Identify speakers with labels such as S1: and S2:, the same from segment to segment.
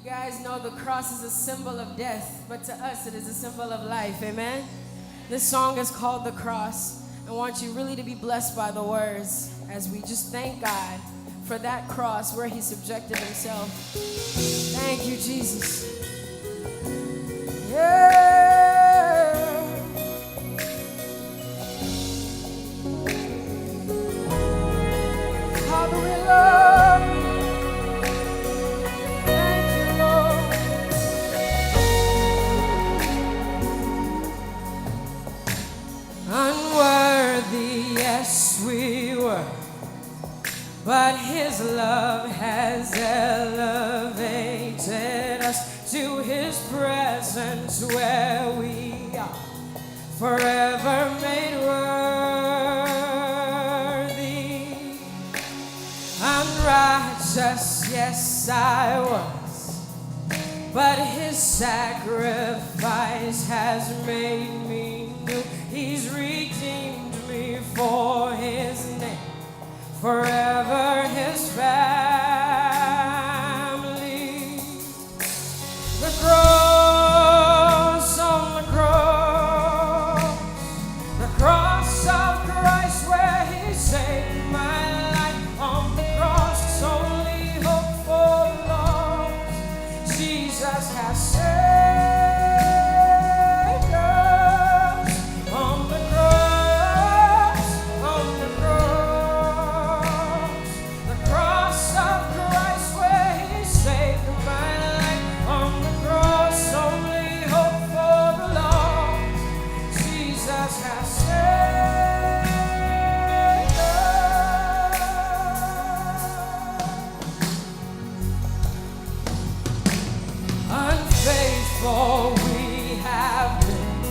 S1: guys know the cross is a symbol of death, but to us it is a symbol of life, amen? This song is called The Cross. I want you really to be blessed by the words as we just thank God for that cross where he subjected himself. Thank you, Jesus. Yeah. Father, we love you. Unworthy, yes, we were, but his love has elevated us to his presence where we are forever made worthy. Unrighteous, yes, I was, but his sacrifice has made me new. He's redeemed me for his name, forever his family. The cross on the cross of Christ where he saved my life. On the cross, it's only hope for lost. Jesus has saved. Unfaithful we have been,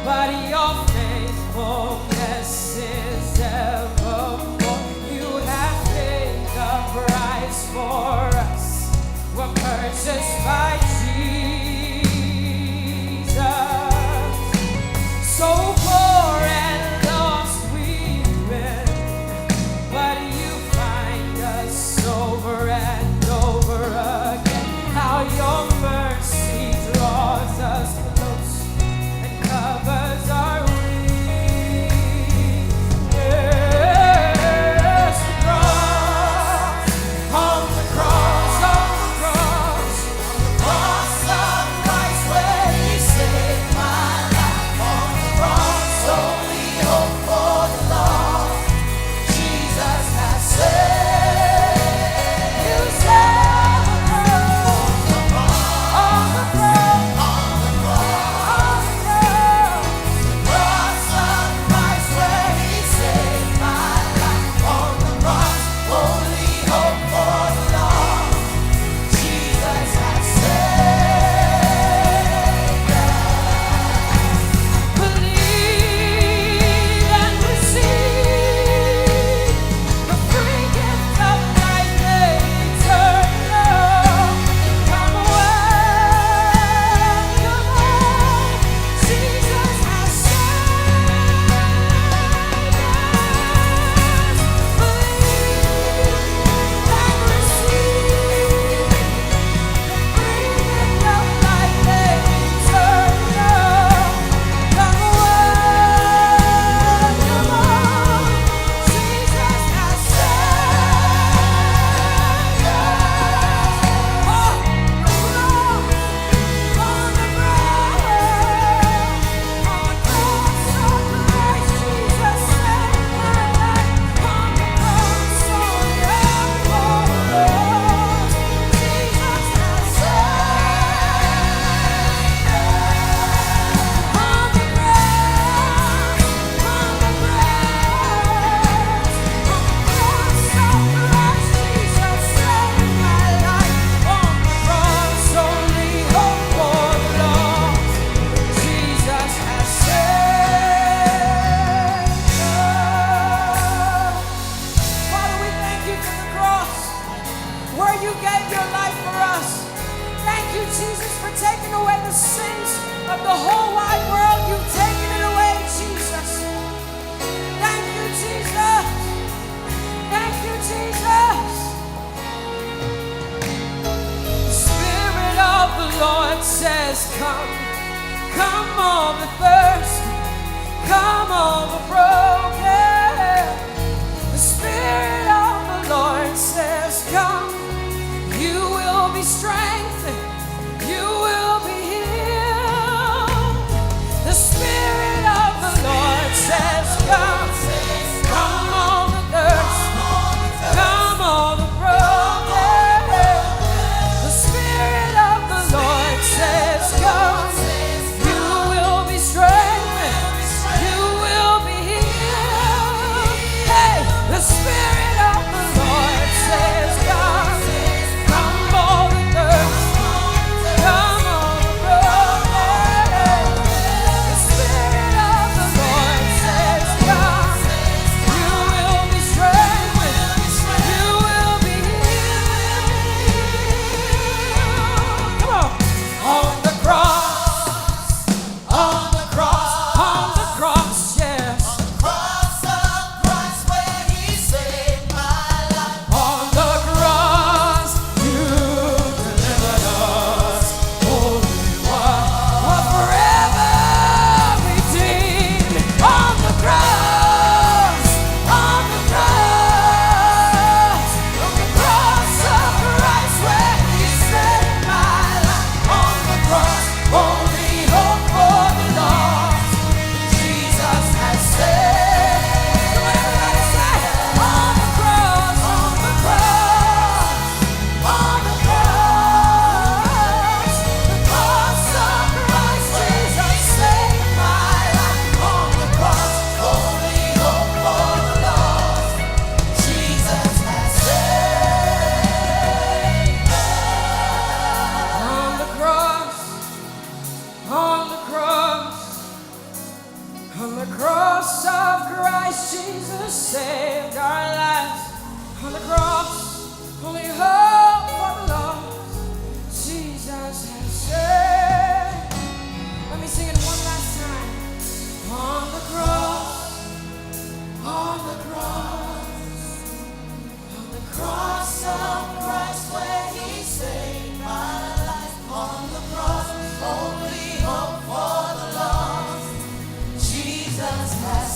S1: but your faithfulness is evermore. You have paid the price for us. We're purchased by Jesus. So poor and lost we've been, but you find us over and over again. How your mercy draws us close and covers our weakness. The cross, on the cross, on the cross, Lord says, come, come all the thirsty, come all the broken. The Spirit of the Lord says, come, you will be strengthened, you will be healed. The Spirit of the Lord says, come, come all the thirsty, come all the broken. The Spirit of the Lord says, come, you will be strengthened, you will be healed. Hey, the Spirit of the Lord says, come, come all the thirsty, come all the broken. The Spirit of the Lord says, come, you will be strengthened, you will be healed. Come on. On the cross, on the cross, on the cross, yes.
S2: Cross of Christ where He saved my life.
S1: On the cross, you delivered us. Holy One, we're forever redeemed. On the cross, on the cross, on the cross of Christ where He saved my life. On the cross, only hope for the lost. Jesus has saved. Come on, everybody say, on the cross, on the cross, on the cross, the cross of Christ, Jesus saved my life. On the cross, only hope for the lost.
S2: Jesus has saved.
S1: On the cross, on the cross, on the cross of Christ, Jesus saved our lives. On the cross, only hope for the lost. Jesus has saved. Let me sing it one last time. On the cross, on the cross, on the cross of Christ where He saved my life.
S2: On the cross, only hope for the lost. Jesus has